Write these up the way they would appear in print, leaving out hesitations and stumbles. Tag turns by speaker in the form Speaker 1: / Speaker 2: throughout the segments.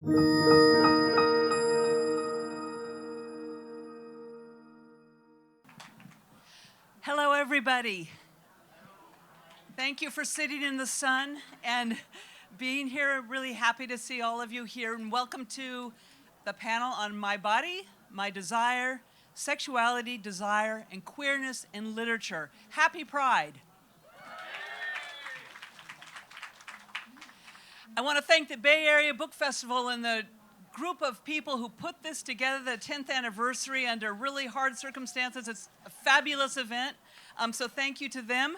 Speaker 1: Hello, everybody. Thank you for sitting in the sun and being here. Really happy to see all of you here. And welcome to the panel on My Body, My Desire, Sexuality, Desire, and Queerness in Literature. Happy Pride. I want to thank the Bay Area Book Festival and the group of people who put this together, the 10th anniversary, under really hard circumstances. It's a fabulous event, so thank you to them.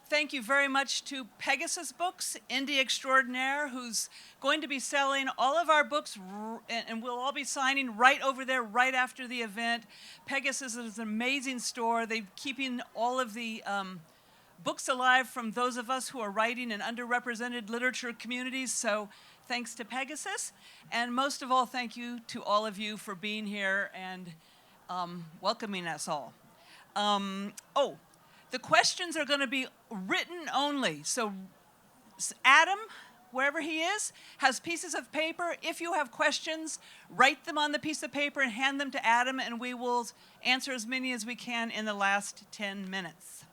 Speaker 1: Thank you very much to Pegasus Books, Indie Extraordinaire, who's going to be selling all of our books, and we'll all be signing right over there right after the event. Pegasus is an amazing store. They're keeping all of the books alive from those of us who are writing in underrepresented literature communities, so thanks to Pegasus. And most of all, thank you to all of you for being here and welcoming us all. The questions are going to be written only. So Adam, wherever he is, has pieces of paper. If you have questions, write them on the piece of paper and hand them to Adam, and we will answer as many as we can in the last 10 minutes.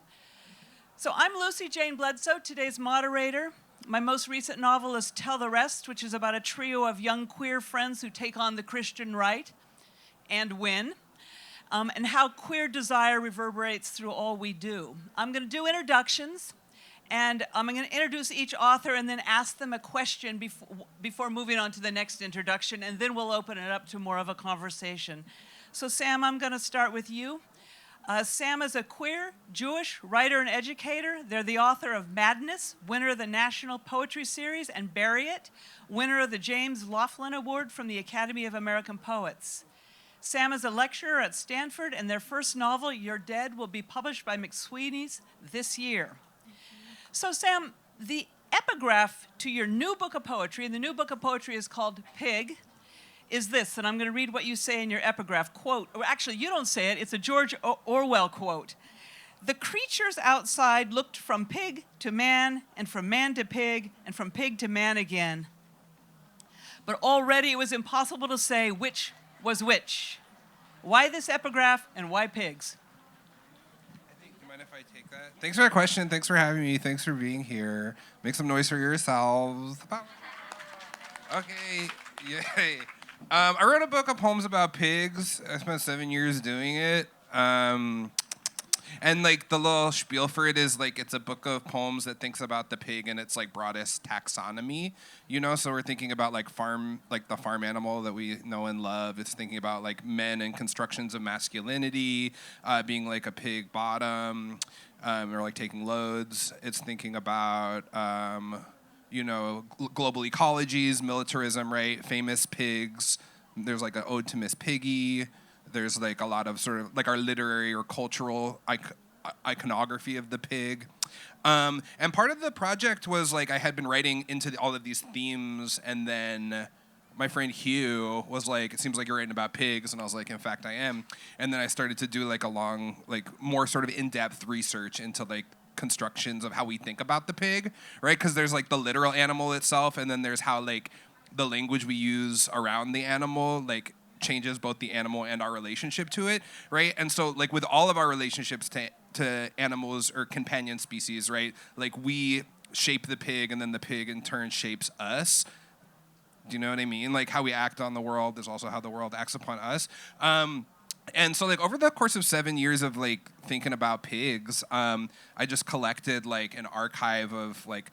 Speaker 1: So I'm Lucy Jane Bledsoe, today's moderator. My most recent novel is Tell the Rest, which is about a trio of young queer friends who take on the Christian right and win, and how queer desire reverberates through all we do. I'm going to do introductions, and I'm going to introduce each author and then ask them a question before moving on to the next introduction, and then we'll open it up to more of a conversation. So Sam, I'm going to start with you. Sam is a queer, Jewish writer and educator. They're the author of Madness, winner of the National Poetry Series, and Bury It, winner of the James Laughlin Award from the Academy of American Poets. Sam is a lecturer at Stanford, and their first novel, You're Dead, will be published by McSweeney's this year. So Sam, the epigraph to your new book of poetry, and the new book of poetry is called Pig, is this, and I'm going to read what you say in your epigraph. Quote, or actually, you don't say it, it's a George Orwell quote. The creatures outside looked from pig to man, and from man to pig, and from pig to man again. But already it was impossible to say which was which. Why this epigraph, and why pigs?
Speaker 2: Do you mind if I take that? Thanks for the question. Thanks for having me. Thanks for being here. Make some noise for yourselves. Okay, yay. I wrote a book of poems about pigs. I spent 7 years doing it. And like the little spiel for it is like it's a book of poems that thinks about the pig in its like broadest taxonomy, you know. So we're thinking about like the farm animal that we know and love. It's thinking about like men and constructions of masculinity, being like a pig bottom, or like taking loads. It's thinking about global ecologies, militarism, right? Famous pigs. There's like an ode to Miss Piggy. There's like a lot of sort of like our literary or cultural iconography of the pig. And part of the project was like I had been writing into all of these themes, and then my friend Hugh was like, it seems like you're writing about pigs. And I was like, in fact, I am. And then I started to do like a long, like more sort of in-depth research into like constructions of how we think about the pig, right? Because there's like the literal animal itself, and then there's how like the language we use around the animal like changes both the animal and our relationship to it, right? And so like with all of our relationships to animals or companion species, right? Like we shape the pig, and then the pig in turn shapes us. Do you know what I mean? Like how we act on the world is also how the world acts upon us. And so like over the course of 7 years of like thinking about pigs, I just collected like an archive of like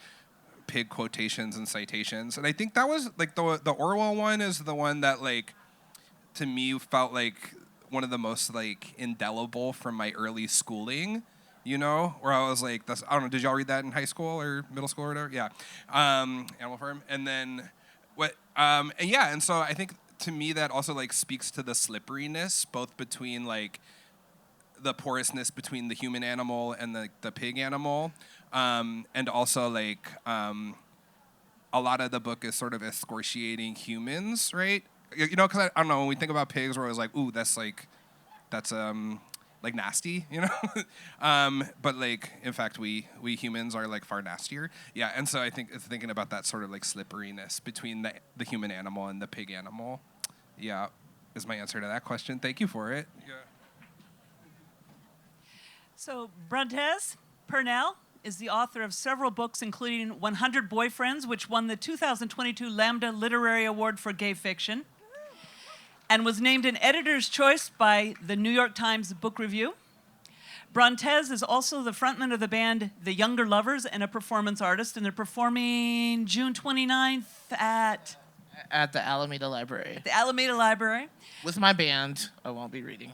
Speaker 2: pig quotations and citations. And I think that was like the Orwell one is the one that like to me felt like one of the most like indelible from my early schooling, you know, where I was like, I don't know, did y'all read that in high school or middle school or whatever? Yeah. Animal Farm. And then and so I think to me that also like speaks to the slipperiness both between like the porousness between the human animal and the pig animal, and also like a lot of the book is sort of excoriating humans, right? You know, because I don't know, when we think about pigs, we're always like, ooh, that's like nasty, you know. But like in fact, we humans are like far nastier. Yeah, and so I think it's thinking about that sort of like slipperiness between the human animal and the pig animal. Yeah, is my answer to that question. Thank you for it. Yeah.
Speaker 1: So Brontez Purnell is the author of several books, including 100 Boyfriends, which won the 2022 Lambda Literary Award for Gay Fiction, and was named an editor's choice by the New York Times Book Review. Brontez is also the frontman of the band The Younger Lovers and a performance artist, and they're performing June 29th at
Speaker 3: the Alameda Library.
Speaker 1: the Alameda Library.
Speaker 3: With my band, I won't be reading.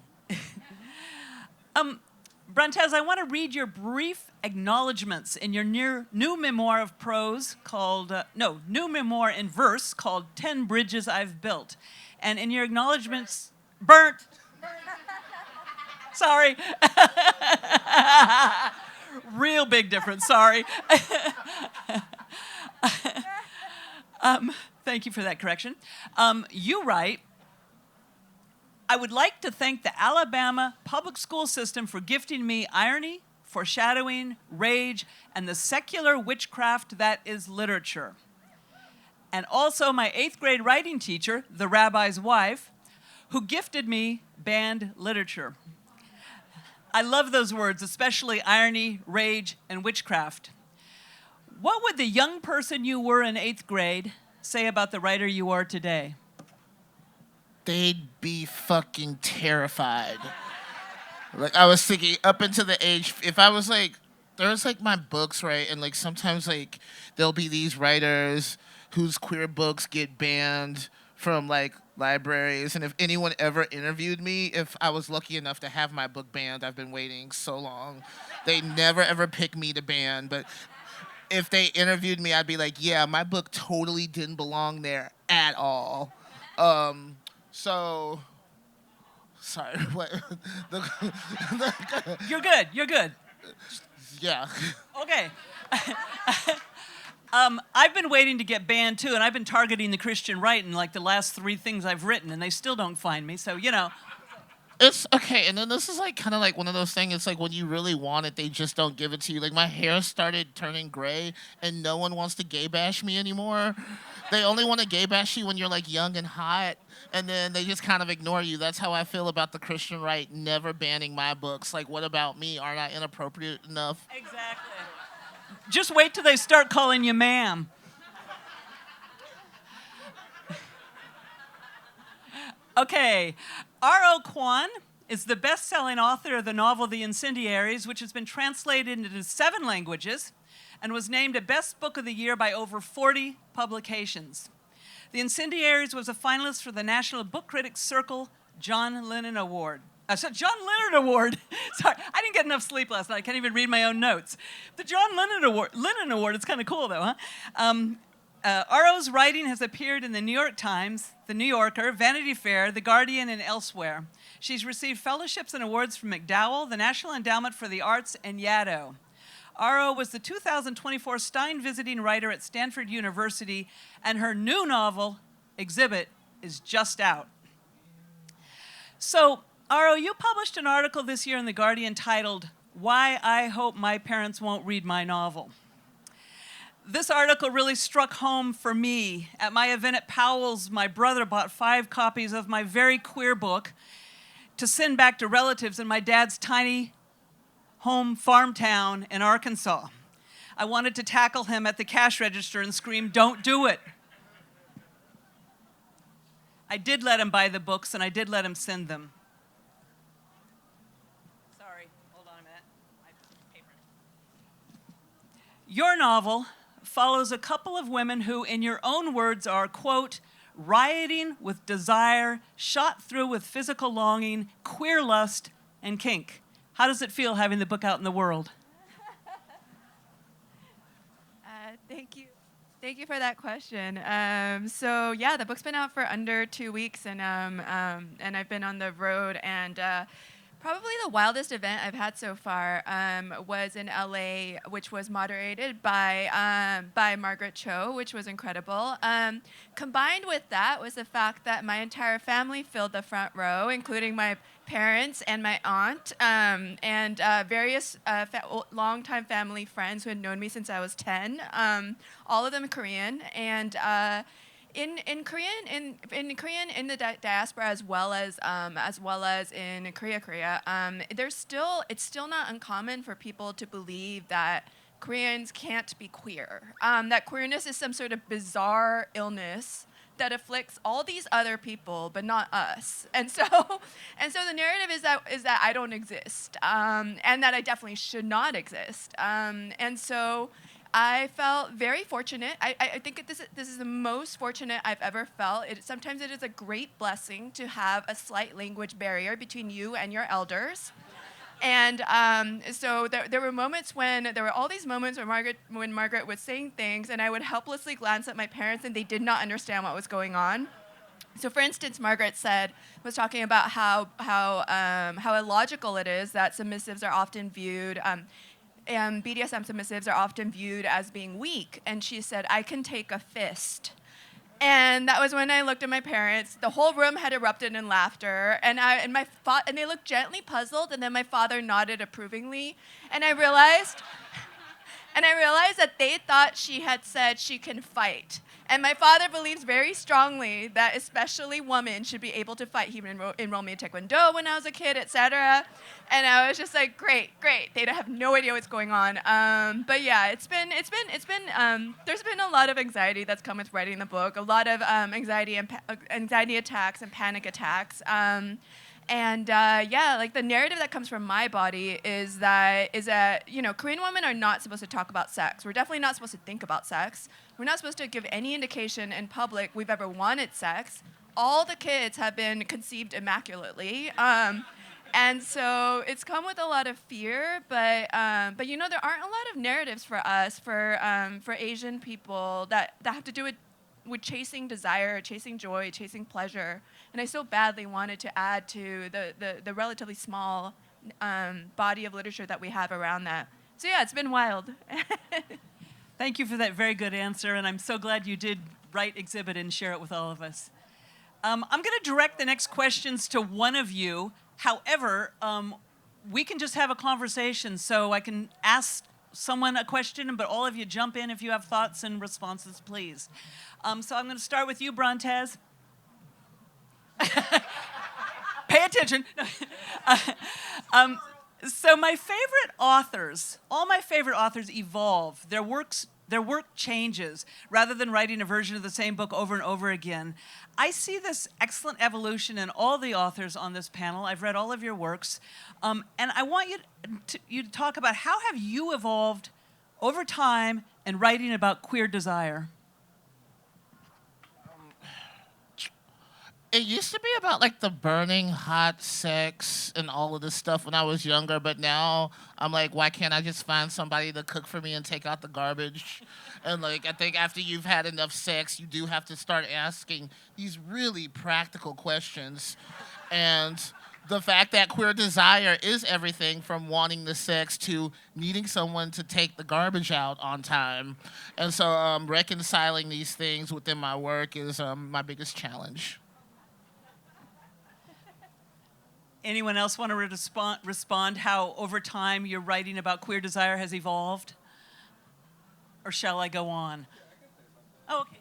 Speaker 1: Brontez, I want to read your brief acknowledgments in your new memoir of prose called, new memoir in verse called 10 Bridges I've Built. And in your acknowledgments, burnt. Sorry. Real big difference, sorry. Thank you for that correction. You write, I would like to thank the Alabama public school system for gifting me irony, foreshadowing, rage, and the secular witchcraft that is literature. And also my 8th grade writing teacher, the rabbi's wife, who gifted me banned literature. I love those words, especially irony, rage, and witchcraft. What would the young person you were in 8th grade say about the writer you are today?
Speaker 3: They'd be fucking terrified. Like, I was thinking up into the age, if I was like, there's like my books, right? And like sometimes like there'll be these writers whose queer books get banned from like libraries. And if anyone ever interviewed me, if I was lucky enough to have my book banned, I've been waiting so long. They never ever pick me to ban, but if they interviewed me, I'd be like, yeah, my book totally didn't belong there at all. So, sorry, what?
Speaker 1: You're good, you're good.
Speaker 3: Yeah.
Speaker 1: Okay. I've been waiting to get banned too, and I've been targeting the Christian right in like the last 3 things I've written, and they still don't find me, so, you know.
Speaker 3: It's okay, and then this is like kind of like one of those things, it's like when you really want it, they just don't give it to you. Like my hair started turning gray, and no one wants to gay bash me anymore. They only want to gay bash you when you're like young and hot, and then they just kind of ignore you. That's how I feel about the Christian right never banning my books. Like, what about me? Aren't I inappropriate enough?
Speaker 1: Exactly. Just wait till they start calling you ma'am. Okay, R.O. Kwon is the best-selling author of the novel The Incendiaries, which has been translated into 7 languages and was named a Best Book of the Year by over 40 publications. The Incendiaries was a finalist for the National Book Critics Circle John Lennon Award. John Leonard Award. Sorry, I didn't get enough sleep last night. I can't even read my own notes. The John Lennon Award, it's kind of cool though, huh? R.O.'s writing has appeared in the New York Times, the New Yorker, Vanity Fair, The Guardian, and elsewhere. She's received fellowships and awards from MacDowell, the National Endowment for the Arts, and Yaddo. R.O. was the 2024 Stein Visiting Writer at Stanford University, and her new novel, Exhibit, is just out. So, R.O., you published an article this year in The Guardian titled, Why I Hope My Parents Won't Read My Novel. This article really struck home for me. At my event at Powell's, my brother bought 5 copies of my very queer book to send back to relatives in my dad's tiny home farm town in Arkansas. I wanted to tackle him at the cash register and scream, "Don't do it." I did let him buy the books, and I did let him send them. Sorry, hold on a minute. My paper. Your novel follows a couple of women who, in your own words, are, quote, rioting with desire, shot through with physical longing, queer lust, and kink. How does it feel having the book out in the world?
Speaker 4: Thank you. Thank you for that question. So yeah, the book's been out for under 2 weeks, and I've been on the road, and Probably the wildest event I've had so far was in LA, which was moderated by Margaret Cho, which was incredible. Combined with that was the fact that my entire family filled the front row, including my parents and my aunt, and various longtime family friends who had known me since I was 10. All of them Korean, and in Korean in the diaspora as well as in Korea, it's still not uncommon for people to believe that Koreans can't be queer, that queerness is some sort of bizarre illness that afflicts all these other people but not us, and so the narrative is that I don't exist, and that I definitely should not exist, and so I felt very fortunate. I think this is the most fortunate I've ever felt. Sometimes it is a great blessing to have a slight language barrier between you and your elders. And so there were all these moments when Margaret was saying things, and I would helplessly glance at my parents, and they did not understand what was going on. So, for instance, Margaret was talking about how illogical it is that submissives are often viewed. BDSM submissives are often viewed as being weak, and she said, "I can take a fist." And that was when I looked at my parents. The whole room had erupted in laughter, and they looked gently puzzled, and then my father nodded approvingly, and I realized that they thought she had said she can fight. And my father believes very strongly that especially women should be able to fight. He enrolled me in Taekwondo when I was a kid, etc. And I was just like, great. They have no idea what's going on. But yeah, there's been a lot of anxiety that's come with writing the book. A lot of anxiety attacks and panic attacks. Like the narrative that comes from my body is that Korean women are not supposed to talk about sex. We're definitely not supposed to think about sex. We're not supposed to give any indication in public we've ever wanted sex. All the kids have been conceived immaculately. And so it's come with a lot of fear, but there aren't a lot of narratives for us, for Asian people that have to do with chasing desire, chasing joy, chasing pleasure. And I so badly wanted to add to the relatively small body of literature that we have around that. So yeah, it's been wild.
Speaker 1: Thank you for that very good answer, and I'm so glad you did write Exhibit and share it with all of us. I'm going to direct the next questions to one of you. However, we can just have a conversation, so I can ask someone a question, but all of you jump in if you have thoughts and responses, please. So I'm going to start with you, Brontez. Pay attention. So my favorite authors, all my favorite authors evolve. Their work changes. Rather than writing a version of the same book over and over again, I see this excellent evolution in all the authors on this panel. I've read all of your works, and I want you to talk about how have you evolved over time in writing about queer desire.
Speaker 3: It used to be about like the burning hot sex and all of this stuff when I was younger, but now I'm like, why can't I just find somebody to cook for me and take out the garbage? And like, I think after you've had enough sex, you do have to start asking these really practical questions. And the fact that queer desire is everything from wanting the sex to needing someone to take the garbage out on time. And so reconciling these things within my work is my biggest challenge.
Speaker 1: Anyone else want to respond how over time your writing about queer desire has evolved? Or shall I go on? Oh, okay.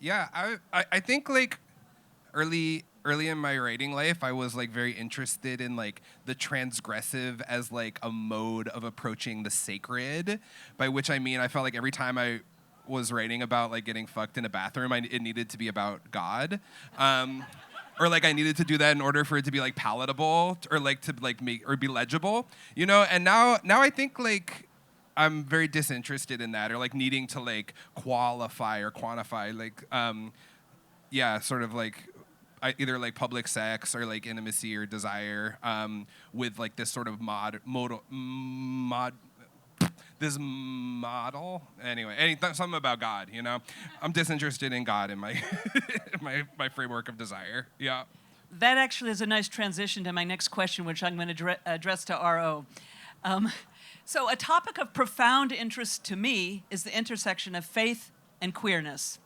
Speaker 2: Yeah, I think like early in my writing life, I was like very interested in like the transgressive as like a mode of approaching the sacred, by which I mean I felt like every time I was writing about like getting fucked in a bathroom, it needed to be about God. Or like I needed to do that in order for it to be like palatable or like to like make or be legible, you know? And now I think like I'm very disinterested in that, or like needing to like qualify or quantify like sort of like either like public sex or like intimacy or desire with like this sort of this model. Anyway, something about God, you know? I'm disinterested in God in my my framework of desire. Yeah.
Speaker 1: that actually is a nice transition to my next question, which I'm going to address to R.O. So a topic of profound interest to me is the intersection of faith and queerness.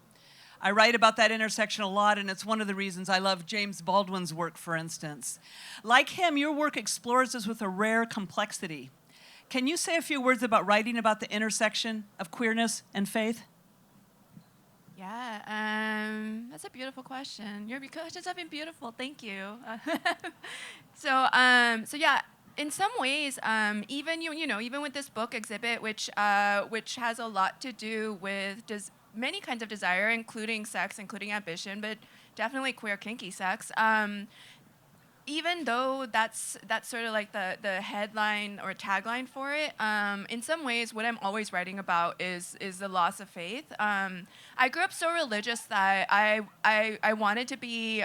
Speaker 1: I write about that intersection a lot, and it's one of the reasons I love James Baldwin's work, for instance. Like him, your work explores this with a rare complexity. Can you say a few words about writing about the intersection of queerness and faith?
Speaker 4: Yeah, that's a beautiful question. Your questions have been beautiful. Thank you. So yeah, in some ways, even even with this book exhibit, which has a lot to do with many kinds of desire, including sex, including ambition, but definitely queer kinky sex. Even though that's sort of like the headline or tagline for it, in some ways, what I'm always writing about is the loss of faith. I grew up so religious that I wanted to be.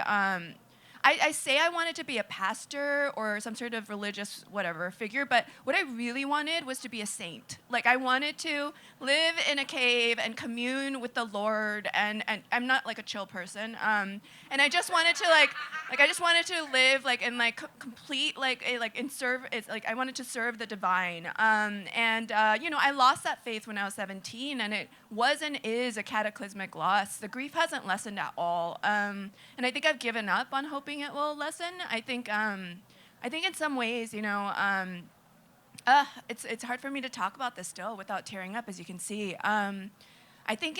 Speaker 4: I say I wanted to be a pastor or some sort of religious whatever figure, but what I really wanted was to be a saint. Like, I wanted to live in a cave and commune with the Lord, and I'm not like a chill person. And I just wanted to I just wanted to live like in like complete I wanted to serve the divine. I lost that faith when I was 17, and it was and is a cataclysmic loss. The grief hasn't lessened at all, and I think I've given up on hoping it will lessen. I think in some ways, it's hard for me to talk about this still without tearing up, as you can see. I think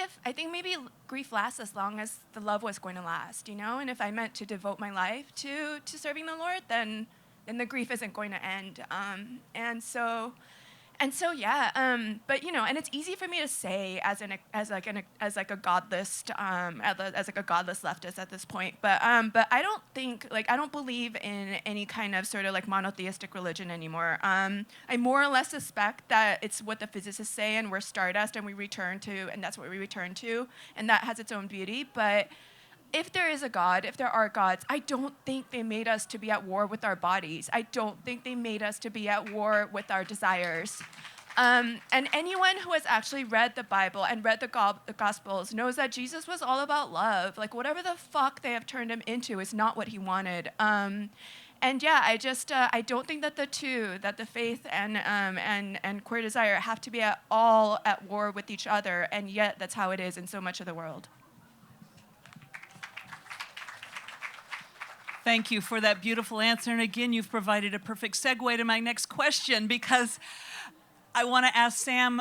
Speaker 4: maybe grief lasts as long as the love was going to last, and if I meant to devote my life to serving the Lord, then the grief isn't going to end. Yeah, and it's easy for me to say as a godless leftist at this point, but I don't believe in any kind of sort of like monotheistic religion anymore. I more or less suspect that it's what the physicists say, and we're stardust, and that's what we return to, and that has its own beauty, but if there is a God, if there are gods, I don't think they made us to be at war with our bodies. I don't think they made us to be at war with our desires. And anyone who has actually read the Bible and read the Gospels knows that Jesus was all about love. Like, whatever the fuck they have turned him into is not what he wanted. And yeah, I don't think that the faith and queer desire have to be all at war with each other, and yet that's how it is in so much of the world.
Speaker 1: Thank you for that beautiful answer. And again, you've provided a perfect segue to my next question, because I want to ask Sam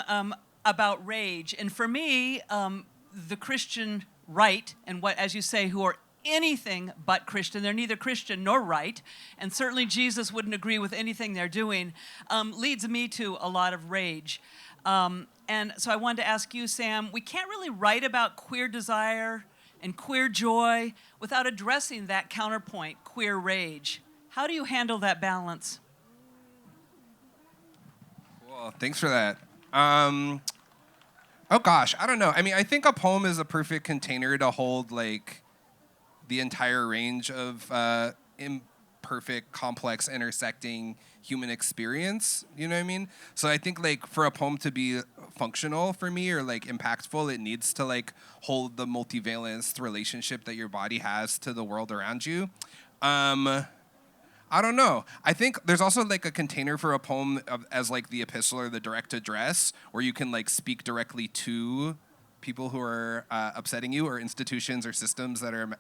Speaker 1: about rage. And for me, the Christian right, and what, as you say, who are anything but Christian, they're neither Christian nor right, and certainly Jesus wouldn't agree with anything they're doing, leads me to a lot of rage. And so I wanted to ask you, Sam, we can't really write about queer desire and queer joy without addressing that counterpoint, queer rage. How do you handle that balance?
Speaker 2: Cool, thanks for that. Oh gosh, I don't know. I mean, I think a poem is a perfect container to hold like the entire range of imperfect, complex, intersecting human experience. You know what I mean? So I think like for a poem to be functional for me or like impactful, it needs to like hold the multivalenced relationship that your body has to the world around you. I don't know. I think there's also like a container for a poem as like the epistle or the direct address, where you can like speak directly to people who are upsetting you, or institutions or systems that are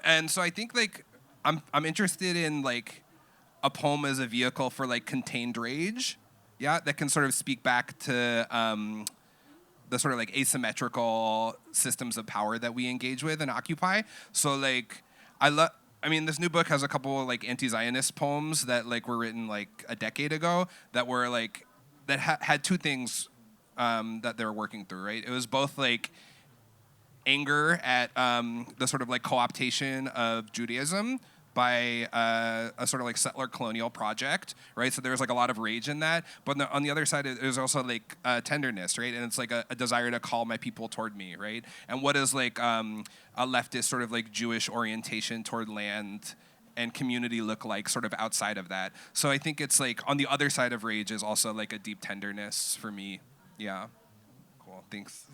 Speaker 2: and so I think like I'm interested in like a poem as a vehicle for like contained rage, that can sort of speak back to the sort of like asymmetrical systems of power that we engage with and occupy. So like I mean, this new book has a couple like anti-Zionist poems that like were written like a decade ago that were like that had two things that they were working through, right? It was both like anger at the sort of like co-optation of Judaism by a sort of like settler colonial project, right? So there's like a lot of rage in that. But on the other side, there's also like tenderness, right? And it's like a desire to call my people toward me, right? And what is like a leftist sort of like Jewish orientation toward land and community look like sort of outside of that? So I think it's like on the other side of rage is also like a deep tenderness for me. Yeah. Cool, thanks.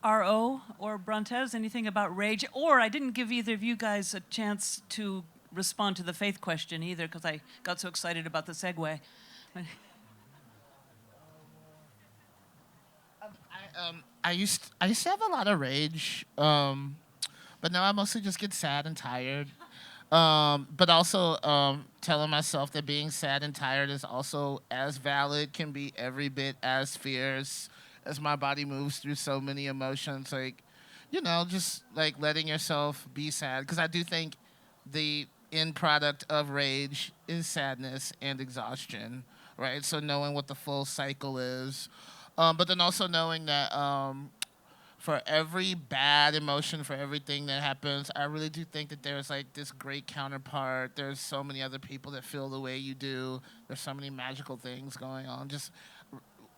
Speaker 1: RO or Brontez, anything about rage? Or I didn't give either of you guys a chance to respond to the faith question either because I got so excited about the segue.
Speaker 3: I used to have a lot of rage, but now I mostly just get sad and tired. But also telling myself that being sad and tired is also as valid, can be every bit as fierce as my body moves through so many emotions. Like, just like letting yourself be sad. Because I do think the end product of rage is sadness and exhaustion, right? So knowing what the full cycle is. But then also knowing that for every bad emotion, for everything that happens, I really do think that there's like this great counterpart. There's so many other people that feel the way you do. There's so many magical things going on. Just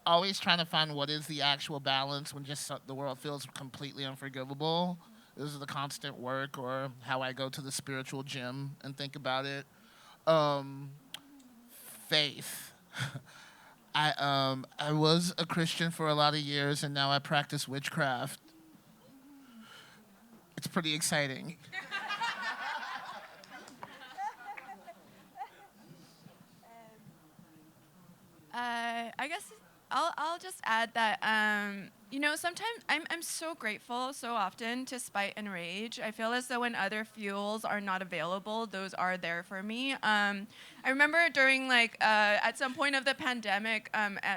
Speaker 3: always trying to find what is the actual balance when just the world feels completely unforgivable. This is the constant work, or how I go to the spiritual gym and think about it. Faith. I was a Christian for a lot of years, and now I practice witchcraft. It's pretty exciting.
Speaker 4: I guess I'll just add that sometimes I'm so grateful so often to spite and rage. I feel as though when other fuels are not available, those are there for me. I remember during at some point of the pandemic,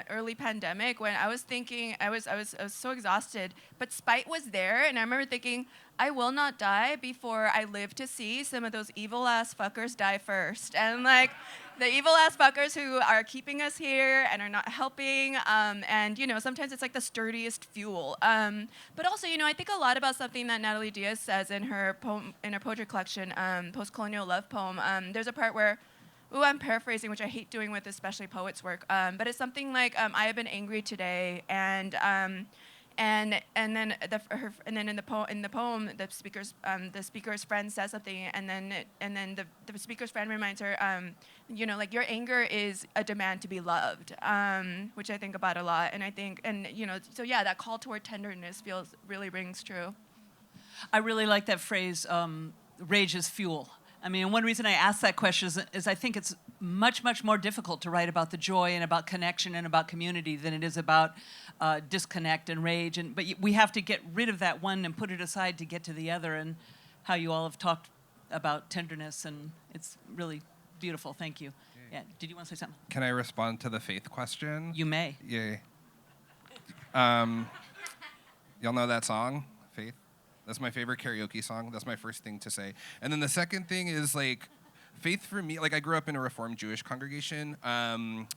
Speaker 4: early pandemic, when I was thinking I was so exhausted, but spite was there, and I remember thinking, I will not die before I live to see some of those evil ass fuckers die first. And the evil ass fuckers who are keeping us here and are not helping. And sometimes it's like the sturdiest fuel. But also, I think a lot about something that Natalie Diaz says in her poem, in her poetry collection, Post-Colonial Love Poem. There's a part where, I'm paraphrasing, which I hate doing with especially poets' work. But it's something like, I have been angry today, and then in the poem the speaker's friend says something, and then the speaker's friend reminds her, your anger is a demand to be loved, which I think about a lot, and I think, so yeah, that call toward tenderness really rings true.
Speaker 1: I really like that phrase, rage is fuel. I mean, one reason I ask that question is I think it's much, much more difficult to write about the joy and about connection and about community than it is about disconnect and rage. But we have to get rid of that one and put it aside to get to the other, and how you all have talked about tenderness, and it's really beautiful. Thank you. Yeah. Did you want to say something?
Speaker 2: Can I respond to the faith question?
Speaker 1: You may.
Speaker 2: Yay. Y'all know that song, Faith? That's my favorite karaoke song. That's my first thing to say. And then the second thing is, faith for me, I grew up in a Reformed Jewish congregation. And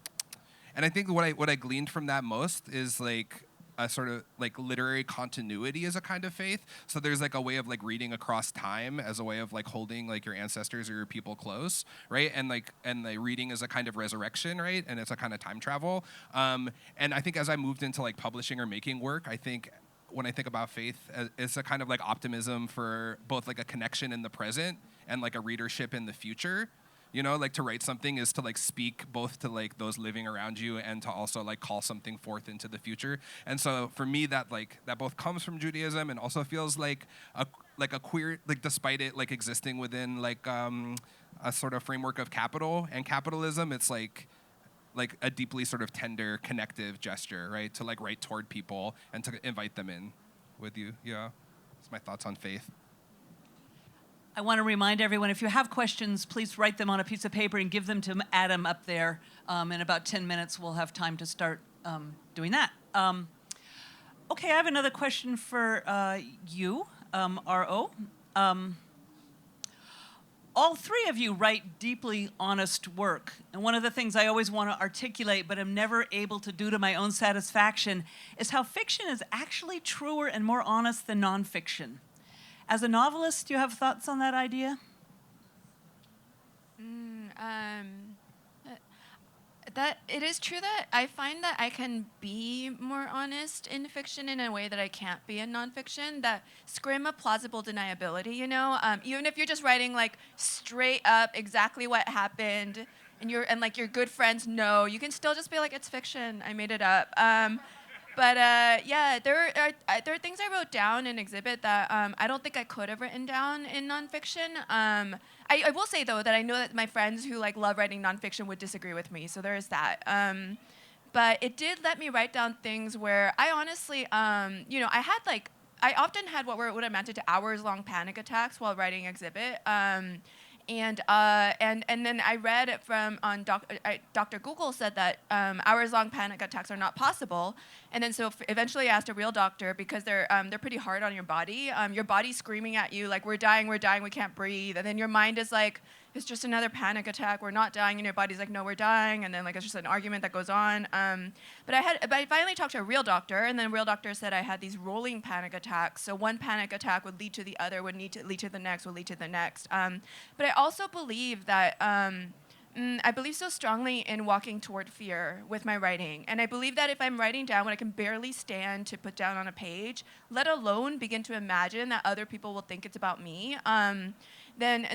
Speaker 2: I think what I gleaned from that most is, a sort of, literary continuity as a kind of faith. So there's, a way of, reading across time as a way of, holding, your ancestors or your people close, right? And, the reading is a kind of resurrection, right? And it's a kind of time travel. And I think as I moved into, publishing or making work, I think when I think about faith, it's a kind of optimism for both a connection in the present and a readership in the future. To write something is to speak both to those living around you and to also call something forth into the future. And so for me, that that both comes from Judaism and also feels like a queer, despite it existing within a sort of framework of capital and capitalism, it's like a deeply sort of tender, connective gesture, right? To write toward people and to invite them in with you. Yeah, that's my thoughts on faith.
Speaker 1: I want to remind everyone, if you have questions, please write them on a piece of paper and give them to Adam up there. In about 10 minutes, we'll have time to start doing that. Okay, I have another question for you, R.O. All three of you write deeply honest work. And one of the things I always want to articulate, but am never able to do to my own satisfaction, is how fiction is actually truer and more honest than nonfiction. As a novelist, do you have thoughts on that idea?
Speaker 4: That it is true that I find that I can be more honest in fiction in a way that I can't be in nonfiction. That scrim of plausible deniability, even if you're just writing straight up exactly what happened, and your good friends know, you can still just be it's fiction. I made it up. Yeah, there are things I wrote down in exhibit that I don't think I could have written down in nonfiction. I will say though that I know that my friends who like love writing nonfiction would disagree with me, so there is that. But it did let me write down things where I honestly, I often had what amounted to hours-long panic attacks while writing exhibit. And then I read it from Dr. Google said that hours-long panic attacks are not possible, and then so eventually I asked a real doctor because they're pretty hard on your body. Your body's screaming at you like we're dying, we can't breathe, and then your mind is like it's just another panic attack, we're not dying, and your body's like no, we're dying, and then like it's just an argument that goes on. But I finally talked to a real doctor, and then a real doctor said I had these rolling panic attacks. So one panic attack would lead to the other, would lead to the next, would lead to the next. But I also believe that I believe so strongly in walking toward fear with my writing. And I believe that if I'm writing down what I can barely stand to put down on a page, let alone begin to imagine that other people will think it's about me, then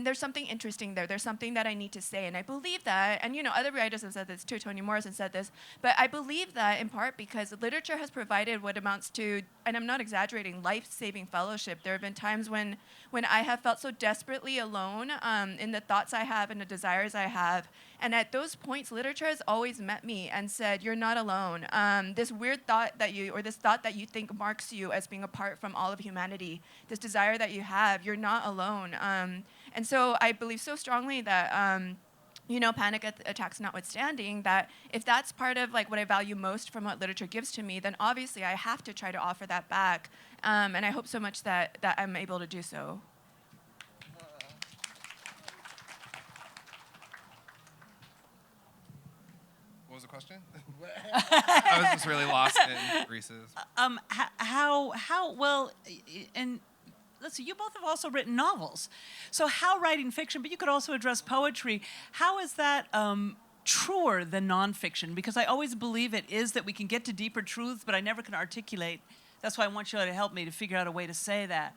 Speaker 4: there's something interesting there. There's something that I need to say. And I believe that, and other writers have said this too, Toni Morrison said this, but I believe that in part because literature has provided what amounts to, and I'm not exaggerating, life-saving fellowship. There have been times when I have felt so desperately alone in the thoughts I have and the desires I have. And at those points, literature has always met me and said, you're not alone. This weird thought this thought that you think marks you as being apart from all of humanity, this desire that you have, you're not alone. And so I believe so strongly that, panic attacks notwithstanding, that if that's part of like what I value most from what literature gives to me, then obviously I have to try to offer that back. And I hope so much that I'm able to do so.
Speaker 2: What was the question? I was just really lost in Reese's.
Speaker 1: How well, and let's see, you both have also written novels. So how writing fiction, but you could also address poetry, how is that truer than nonfiction? Because I always believe it is that we can get to deeper truths, but I never can articulate. That's why I want you to help me to figure out a way to say that.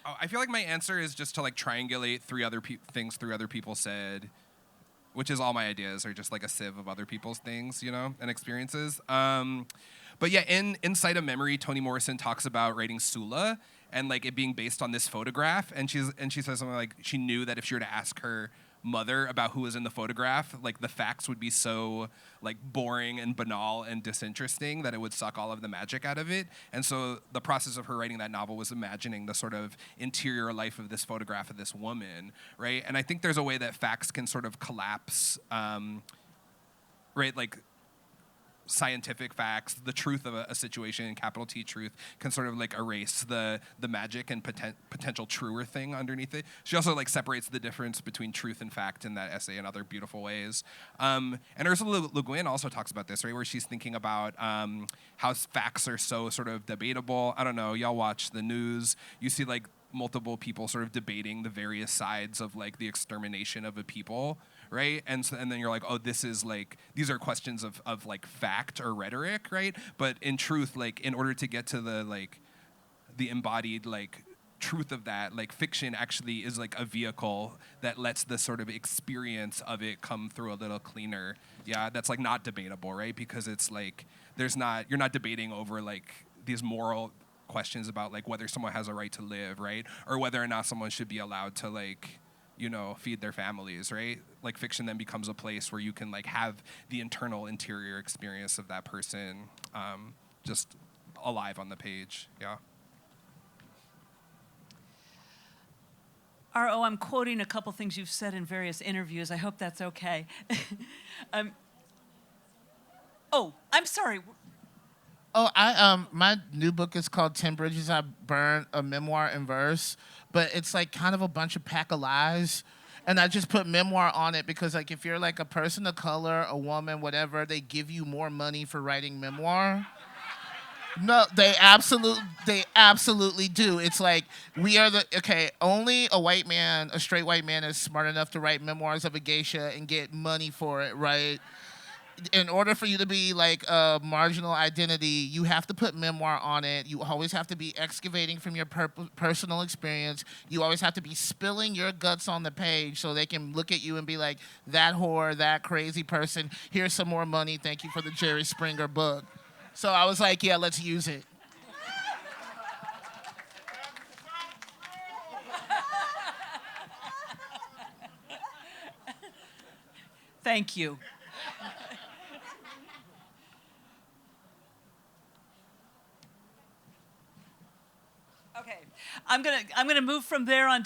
Speaker 2: Oh, I feel like my answer is just to like triangulate things three other people said, which is all my ideas are just like a sieve of other people's things, and experiences. But yeah, in Inside a Memory, Toni Morrison talks about writing Sula and like it being based on this photograph, and she says something like she knew that if she were to ask her mother about who was in the photograph, like the facts would be so like boring and banal and disinteresting that it would suck all of the magic out of it. And so the process of her writing that novel was imagining the sort of interior life of this photograph of this woman, right? And I think there's a way that facts can sort of collapse, right? Like scientific facts, the truth of a situation, capital T truth, can sort of like erase the magic and potential truer thing underneath it. She also like separates the difference between truth and fact in that essay in other beautiful ways. And Ursula Le Guin also talks about this, right, where she's thinking about how facts are so sort of debatable. I don't know, y'all watch the news, you see like multiple people sort of debating the various sides of like the extermination of a people, right? And then you're like, oh, this is like, these are questions of like fact or rhetoric, right? But in truth, like in order to get to the like the embodied like truth of that, like fiction actually is like a vehicle that lets the sort of experience of it come through a little cleaner. Yeah, that's like not debatable, right? Because it's like you're not debating over like these moral questions about like whether someone has a right to live, right? Or whether or not someone should be allowed to like, feed their families, right? Like fiction then becomes a place where you can like have the interior experience of that person just alive on the page, yeah.
Speaker 1: R.O., I'm quoting a couple things you've said in various interviews. I hope that's okay. I'm sorry.
Speaker 3: Oh, my new book is called 10 Bridges I Burned, a memoir in verse, but it's like kind of a bunch of pack of lies. And I just put memoir on it because like if you're like a person of color, a woman, whatever, they give you more money for writing memoir. No, they absolutely do. It's like only a straight white man is smart enough to write memoirs of a geisha and get money for it, right? In order for you to be like a marginal identity, you have to put memoir on it. You always have to be excavating from your personal experience. You always have to be spilling your guts on the page so they can look at you and be like, that whore, that crazy person, here's some more money. Thank you for the Jerry Springer book. So I was like, yeah, let's use it.
Speaker 1: Thank you. Okay, I'm gonna move from there on.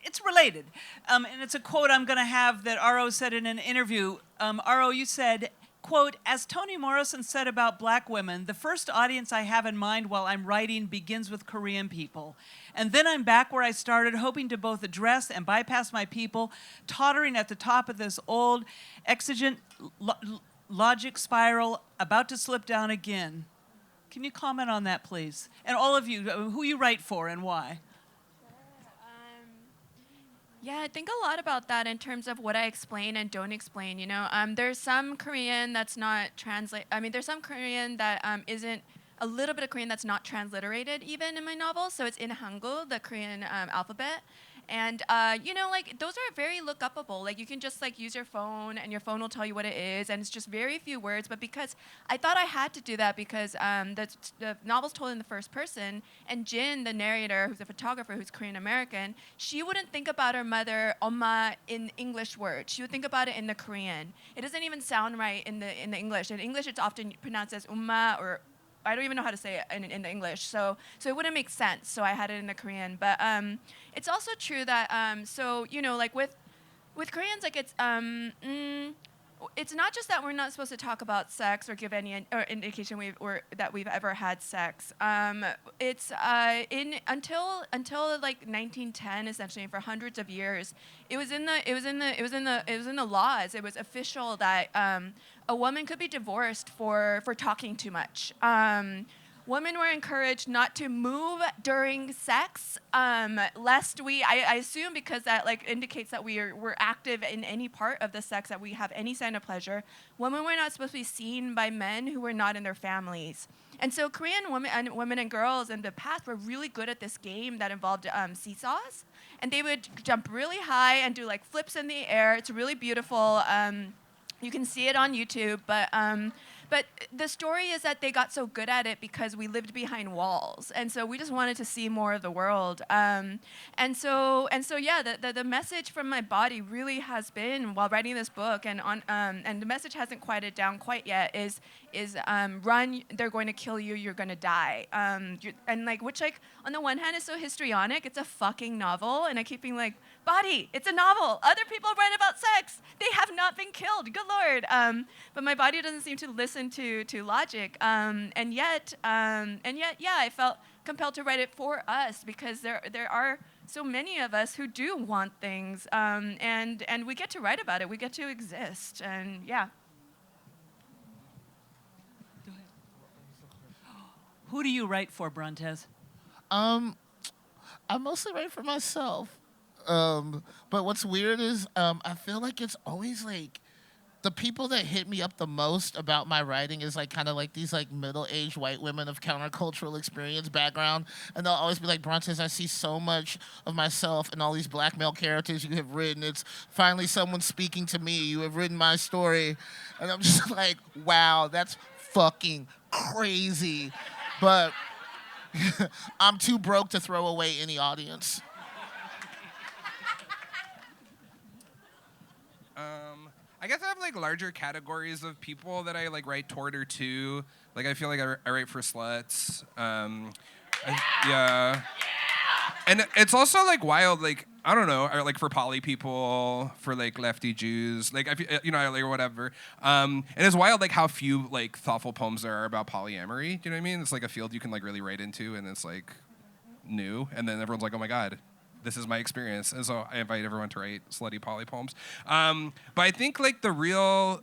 Speaker 1: It's related, and it's a quote I'm gonna have that R.O. said in an interview. R.O., you said, quote, "As Toni Morrison said about black women, the first audience I have in mind while I'm writing begins with Korean people. And then I'm back where I started, hoping to both address and bypass my people, tottering at the top of this old, exigent logic spiral, about to slip down again." Can you comment on that, please? And all of you, who you write for and why?
Speaker 4: Yeah, I think a lot about that in terms of what I explain and don't explain. There's some Korean that's not there's some Korean that isn't a little bit of Korean that's not transliterated even in my novel. So it's in Hangul, the Korean alphabet. And those are very look upable. Like, you can just use your phone, and your phone will tell you what it is, and it's just very few words. But because I thought I had to do that because the novel's told in the first person, and Jin, the narrator, who's a photographer, who's Korean American, she wouldn't think about her mother 엄마 in English words. She would think about it in the Korean. It doesn't even sound right in the English. In English, it's often pronounced as umma, or I don't even know how to say it in the English, so it wouldn't make sense. So I had it in the Korean, but it's also true that with Koreans, it's not just that we're not supposed to talk about sex or give any indication that we've ever had sex. It's until 1910, essentially, for hundreds of years, it was in the laws. It was official that a woman could be divorced for talking too much. Women were encouraged not to move during sex, lest I assume, because that indicates that we're active in any part of the sex, that we have any sign of pleasure. Women were not supposed to be seen by men who were not in their families. And so Korean women and girls in the past were really good at this game that involved seesaws. And they would jump really high and do flips in the air. It's really beautiful. You can see it on YouTube, but the story is that they got so good at it because we lived behind walls, and so we just wanted to see more of the world. And so yeah, the message from my body really has been, while writing this book, and the message hasn't quieted down quite yet, is run, they're going to kill you, you're going to die. Which on the one hand is so histrionic, it's a fucking novel, and I keep being like, body, it's a novel. Other people write about sex. They have not been killed. Good Lord. But my body doesn't seem to listen to logic. And yet, yeah, I felt compelled to write it for us because there are so many of us who do want things, and we get to write about it. We get to exist, and yeah.
Speaker 1: Who do you write for, Brontez?
Speaker 3: I mostly write for myself. But what's weird is I feel like it's always the people that hit me up the most about my writing is these middle-aged white women of countercultural experience background, and they'll always be like, Brontez, I see so much of myself in all these black male characters you have written. It's finally someone speaking to me. You have written my story. And I'm just like, wow, that's fucking crazy. But I'm too broke to throw away any audience.
Speaker 2: I guess I have larger categories of people that I write toward or to. I feel like I write for sluts. Yeah. And it's also wild. I don't know. I for poly people, for lefty Jews. I whatever. And it's wild how few thoughtful poems there are about polyamory. Do you know what I mean? It's a field you can really write into, and it's new. And then everyone's like, oh my god, this is my experience. And so I invite everyone to write slutty poly poems. But I think the real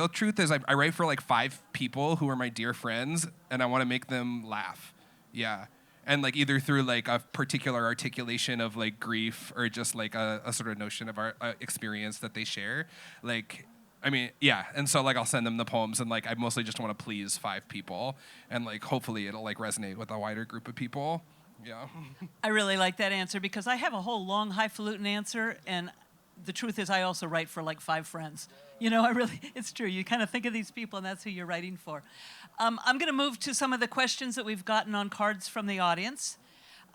Speaker 2: truth is I write for 5 people who are my dear friends, and I want to make them laugh. Yeah. And either through a particular articulation of grief, or just a sort of notion of our experience that they share. Yeah. And so I'll send them the poems, and I mostly just want to please 5 people, and hopefully it'll resonate with a wider group of people. Yeah.
Speaker 1: I really like that answer because I have a whole long highfalutin answer, and the truth is I also write for like 5 friends. It's true. You kind of think of these people and that's who you're writing for. I'm going to move to some of the questions that we've gotten on cards from the audience.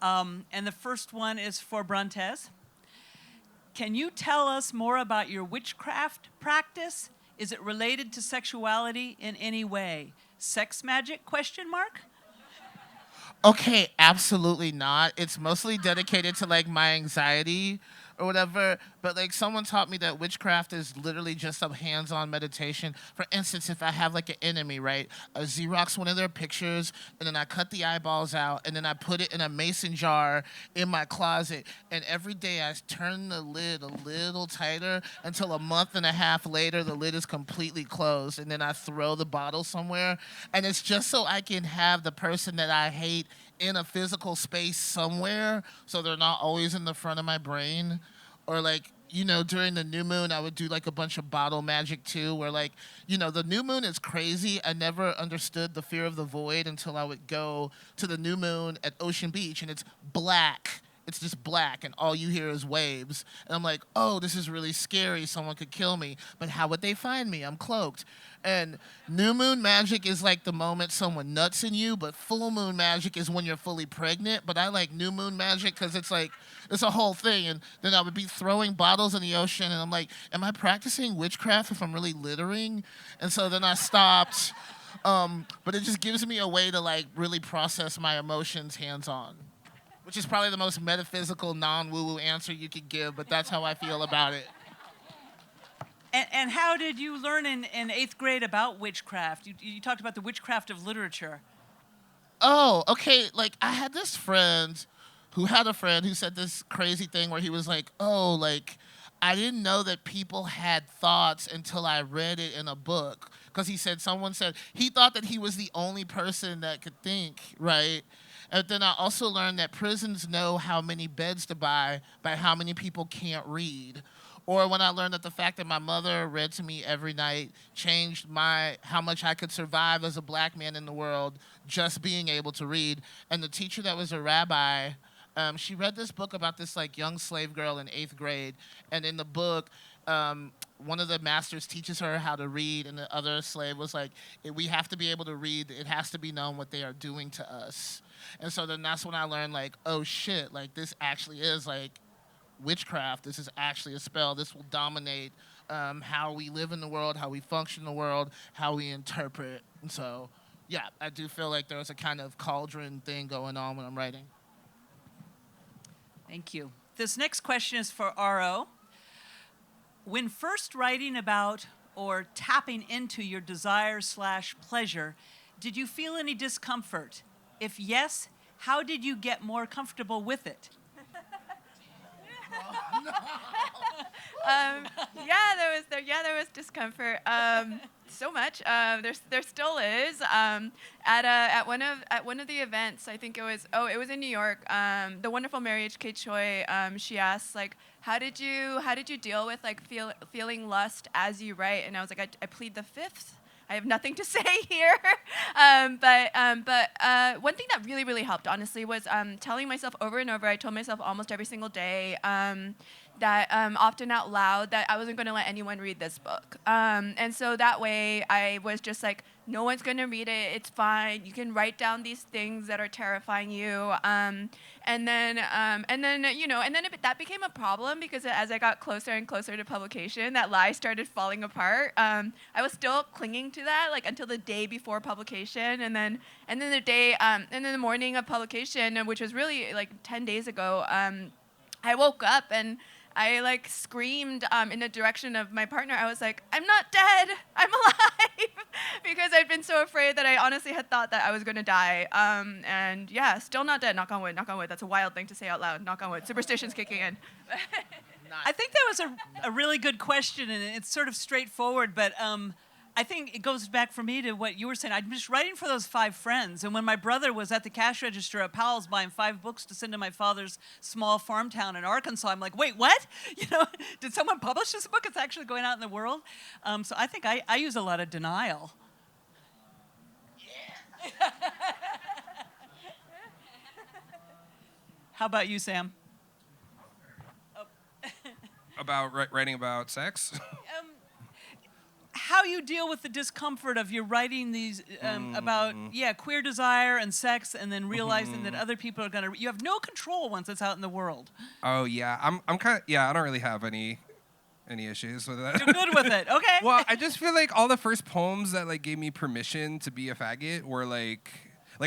Speaker 1: And the first one is for Brontez. Can you tell us more about your witchcraft practice? Is it related to sexuality in any way? Sex magic, question mark?
Speaker 3: Okay, absolutely not. It's mostly dedicated to like my anxiety or whatever. But like someone taught me that witchcraft is literally just a hands-on meditation. For instance, if I have like an enemy, right? I Xerox one of their pictures and then I cut the eyeballs out and then I put it in a mason jar in my closet. And every day I turn the lid a little tighter until a month and a half later the lid is completely closed. And then I throw the bottle somewhere. And it's just so I can have the person that I hate in a physical space somewhere so they're not always in the front of my brain. Or like, during the new moon, I would do like a bunch of bottle magic too, where like, the new moon is crazy. I never understood the fear of the void until I would go to the new moon at Ocean Beach and it's black. It's just black and all you hear is waves. And I'm like, oh, this is really scary. Someone could kill me. But how would they find me? I'm cloaked. And new moon magic is like the moment someone nuts in you, but full moon magic is when you're fully pregnant. But I like new moon magic because it's like, it's a whole thing. And then I would be throwing bottles in the ocean and I'm like, am I practicing witchcraft if I'm really littering? And so then I stopped. But it just gives me a way to like really process my emotions hands-on. Which is probably the most metaphysical, non-woo-woo answer you could give, but that's how I feel about it.
Speaker 1: And how did you learn in 8th grade about witchcraft? You talked about the witchcraft of literature.
Speaker 3: Oh, okay. Like, I had this friend who had a friend who said this crazy thing where he was like, oh, like, I didn't know that people had thoughts until I read it in a book. Because someone said, he thought that he was the only person that could think, right? And then I also learned that prisons know how many beds to buy by how many people can't read. Or when I learned that the fact that my mother read to me every night changed how much I could survive as a black man in the world just being able to read. And the teacher that was a rabbi, she read this book about this like young slave girl in 8th grade. And in the book, one of the masters teaches her how to read, and the other slave was like, we have to be able to read. It has to be known what they are doing to us. And so then that's when I learned, like, oh, shit, like, this actually is, like, witchcraft. This is actually a spell. This will dominate how we live in the world, how we function in the world, how we interpret. And so, yeah, I do feel like there's a kind of cauldron thing going on when I'm writing.
Speaker 1: Thank you. This next question is for R.O. When first writing about or tapping into your desire/pleasure, did you feel any discomfort? If yes, how did you get more comfortable with it?
Speaker 4: There was discomfort. So much. There still is. At one of the events, I think it was in New York. The wonderful Mary H.K. Choi. She asked like, how did you deal with like feeling lust as you write? And I was like, I plead the fifth. I have nothing to say here. But one thing that really, really helped, honestly, was telling myself over and over. I told myself almost every single day that often out loud that I wasn't going to let anyone read this book. And so that way I was just like, no one's going to read it. It's fine. You can write down these things that are terrifying you. And then that became a problem because as I got closer and closer to publication, that lie started falling apart. I was still clinging to that like until the day before publication, and then the morning of publication, which was really like 10 days ago. I woke up and I like screamed in the direction of my partner. I was like, I'm not dead, I'm alive, because I'd been so afraid that I honestly had thought that I was gonna die. And yeah, still not dead, knock on wood, knock on wood. That's a wild thing to say out loud, knock on wood. Superstition's kicking in.
Speaker 1: I think that was a really good question, and it's sort of straightforward, but I think it goes back for me to what you were saying. I'm just writing for those 5 friends. And when my brother was at the cash register at Powell's buying 5 books to send to my father's small farm town in Arkansas, I'm like, wait, what? Did someone publish this book? It's actually going out in the world. So I think I use a lot of denial. Yeah. How about you, Sam?
Speaker 2: about writing about sex.
Speaker 1: How you deal with the discomfort of you're writing these about queer desire and sex, and then realizing that other people are gonna. You have no control once it's out in the world.
Speaker 2: Oh yeah, I'm kind of I don't really have any issues with that.
Speaker 1: You're good with it, okay?
Speaker 2: Well, I just feel like all the first poems that like gave me permission to be a faggot were like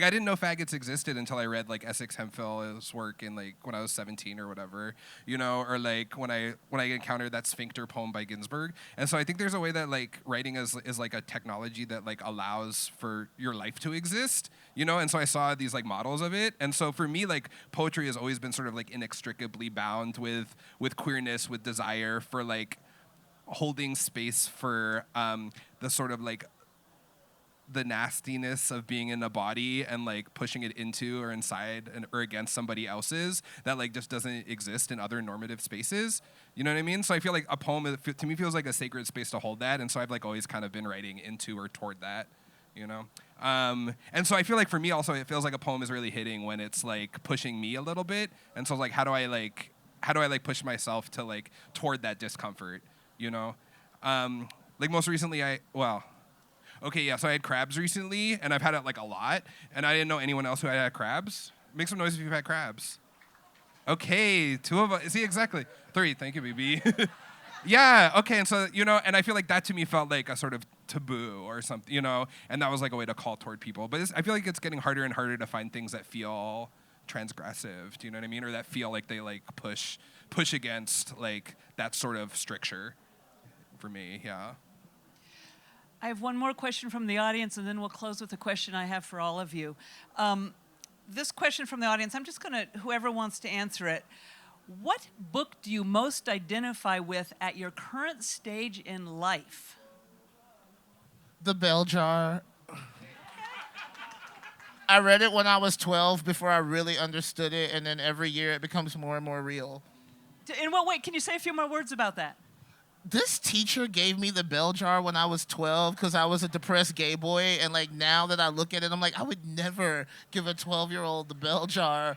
Speaker 2: I didn't know faggots existed until I read like Essex Hempfill's work in like when I was 17 or whatever, or like when I encountered that sphincter poem by Ginsberg. And so I think there's a way that like writing is like a technology that like allows for your life to exist, and so I saw these like models of it. And so for me, like poetry has always been sort of like inextricably bound with queerness, with desire, for like holding space for the sort of like the nastiness of being in a body and like pushing it into or inside or against somebody else's that like just doesn't exist in other normative spaces. You know what I mean? So I feel like a poem to me feels like a sacred space to hold that, and so I've like always kind of been writing into or toward that. And so I feel like for me also it feels like a poem is really hitting when it's like pushing me a little bit, and so like how do I push myself to like toward that discomfort, like most recently so I had crabs recently, and I've had it like a lot, and I didn't know anyone else who had crabs. Make some noise if you've had crabs. Okay, 2 of us. See, exactly. 3. Thank you, BB. Yeah, okay, and so, and I feel like that to me felt like a sort of taboo or something, and that was like a way to call toward people. But I feel like it's getting harder and harder to find things that feel transgressive, do you know what I mean? Or that feel like they like push against like that sort of stricture for me, yeah.
Speaker 1: I have one more question from the audience, and then we'll close with a question I have for all of you. This question from the audience, I'm just going to, whoever wants to answer it. What book do you most identify with at your current stage in life?
Speaker 3: The Bell Jar. I read it when I was 12 before I really understood it, and then every year it becomes more and more real.
Speaker 1: In what way? Can you say a few more words about that?
Speaker 3: This teacher gave me the Bell Jar when I was 12 because I was a depressed gay boy, and like now that I look at it, I'm like, I would never give a 12-year-old the Bell Jar.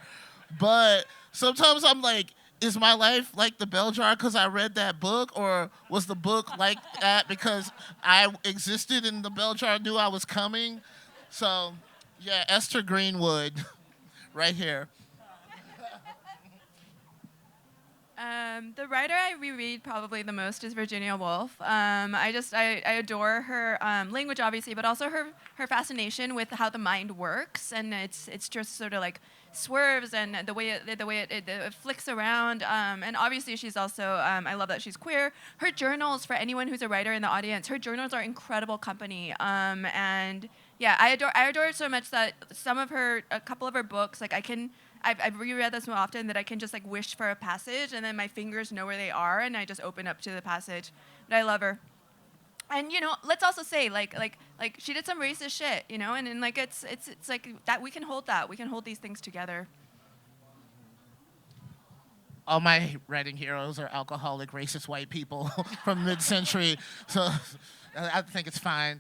Speaker 3: But sometimes I'm like, is my life like the Bell Jar because I read that book, or was the book like that because I existed and the Bell Jar knew I was coming? So, yeah, Esther Greenwood, right here.
Speaker 4: The writer I reread probably the most is Virginia Woolf. I adore her language, obviously, but also her fascination with how the mind works, and it's just sort of like swerves and the way it flicks around. And obviously, she's also I love that she's queer. Her journals, for anyone who's a writer in the audience, her journals are incredible company. And yeah, I adore it so much that a couple of her books, like I've reread this so often that I can just like wish for a passage, and then my fingers know where they are, and I just open up to the passage. But I love her. And let's also say like she did some racist shit, and like it's like that we can hold these things together.
Speaker 3: All my writing heroes are alcoholic, racist white people from mid-century, so I think it's fine.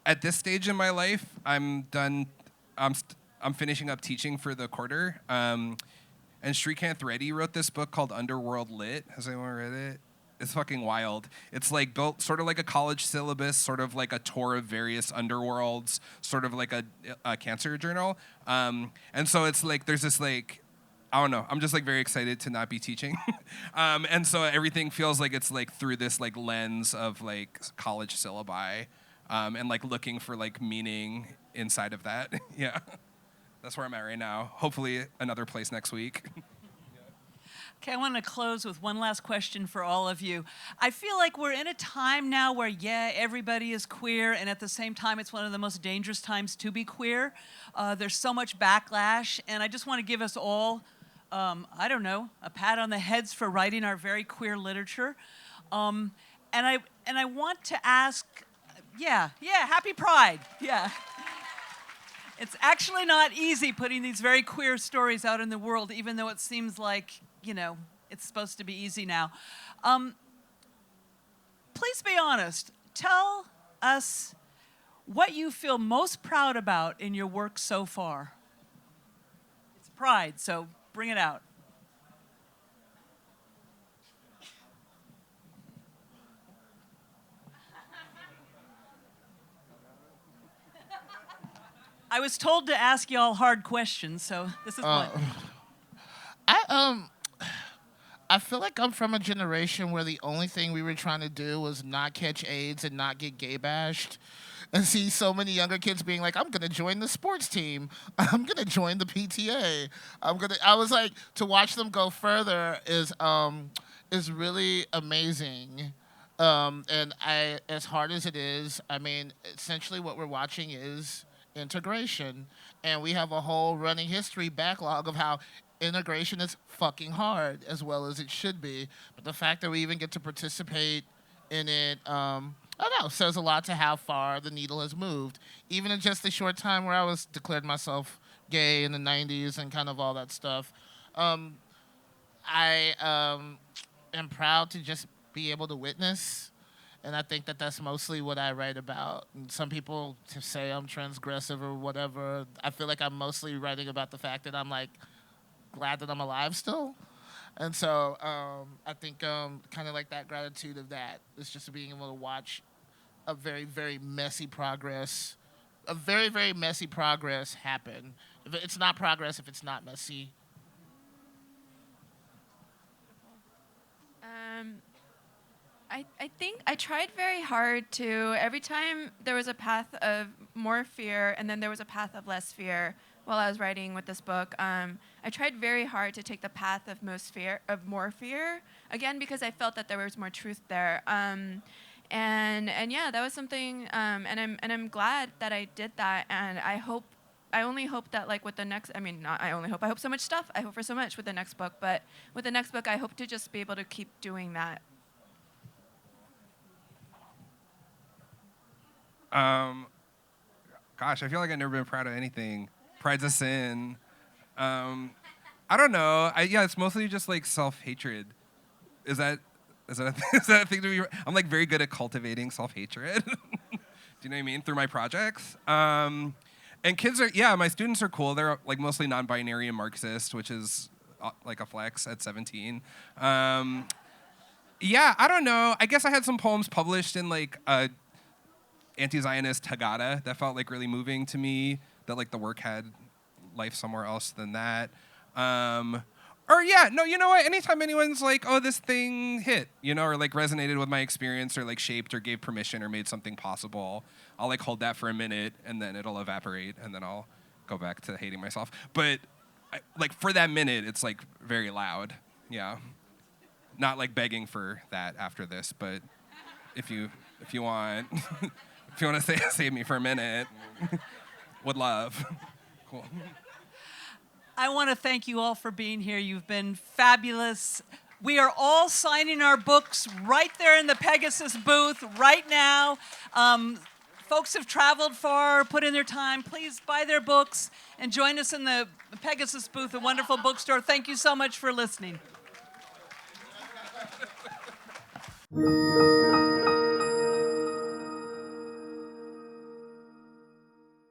Speaker 2: At this stage in my life, I'm done. I'm finishing up teaching for the quarter. And Srikanth Reddy wrote this book called Underworld Lit. Has anyone read it? It's fucking wild. It's like built sort of like a college syllabus, sort of like a tour of various underworlds, sort of like a cancer journal. And so it's like there's this like, I don't know. I'm just like very excited to not be teaching. And so everything feels like it's like through this like lens of like college syllabi, and like looking for like meaning inside of that. Yeah. That's where I'm at right now. Hopefully another place next week.
Speaker 1: Okay, I want to close with one last question for all of you. I feel like we're in a time now where, everybody is queer, and at the same time, it's one of the most dangerous times to be queer. There's so much backlash, and I just want to give us all, a pat on the heads for writing our very queer literature. And I want to ask, happy Pride, yeah. It's actually not easy putting these very queer stories out in the world, even though it seems like, it's supposed to be easy now. Please be honest. Tell us what you feel most proud about in your work so far. It's pride, so bring it out. I was told to ask y'all hard questions, so this is one.
Speaker 3: I feel like I'm from a generation where the only thing we were trying to do was not catch AIDS and not get gay bashed. And see so many younger kids being like, I'm gonna join the sports team. I'm gonna join the PTA. I was like, to watch them go further is really amazing. And as hard as it is, I mean, essentially what we're watching is integration. And we have a whole running history backlog of how integration is fucking hard, as well as it should be. But the fact that we even get to participate in it, I don't know, says a lot to how far the needle has moved. Even in just the short time where I was declared myself gay in the 90s and kind of all that stuff. I am proud to just be able to witness. And I think that that's mostly what I write about. And some people say I'm transgressive or whatever. I feel like I'm mostly writing about the fact that I'm like glad that I'm alive still. And so I think kind of like that gratitude of that is just being able to watch a very, very messy progress happen. It's not progress if it's not messy.
Speaker 4: I think I tried very hard to, every time there was a path of more fear and then there was a path of less fear while I was writing with this book, I tried very hard to take the path of more fear, again, because I felt that there was more truth there. And yeah, that was something, and I'm glad that I did that, and I only hope that, like, with the next, I mean, not I only hope, I hope so much stuff, I hope for so much with the next book, but with the next book, I hope to just be able to keep doing that.
Speaker 2: Gosh, I feel like I've never been proud of anything. Pride's a sin. I don't know. Yeah, it's mostly just like self-hatred. Is that is that a thing to be? I'm like very good at cultivating self-hatred. Do you know what I mean? Through my projects. And kids are, my students are cool. They're like mostly non-binary and Marxist, which is like a flex at 17. I don't know. I guess I had some poems published in like a anti-Zionist Haggadah that felt like really moving to me, that like the work had life somewhere else than that. You know what? Anytime anyone's like, oh, this thing hit, or like resonated with my experience or like shaped or gave permission or made something possible, I'll like hold that for a minute and then it'll evaporate and then I'll go back to hating myself. But like for that minute, it's like very loud. Yeah. Not like begging for that after this, but if you want... If you want to save me for a minute, would love. Cool.
Speaker 1: I want to thank you all for being here. You've been fabulous. We are all signing our books right there in the Pegasus booth right now. Folks have traveled far, put in their time. Please buy their books and join us in the Pegasus booth, a wonderful bookstore. Thank you so much for listening.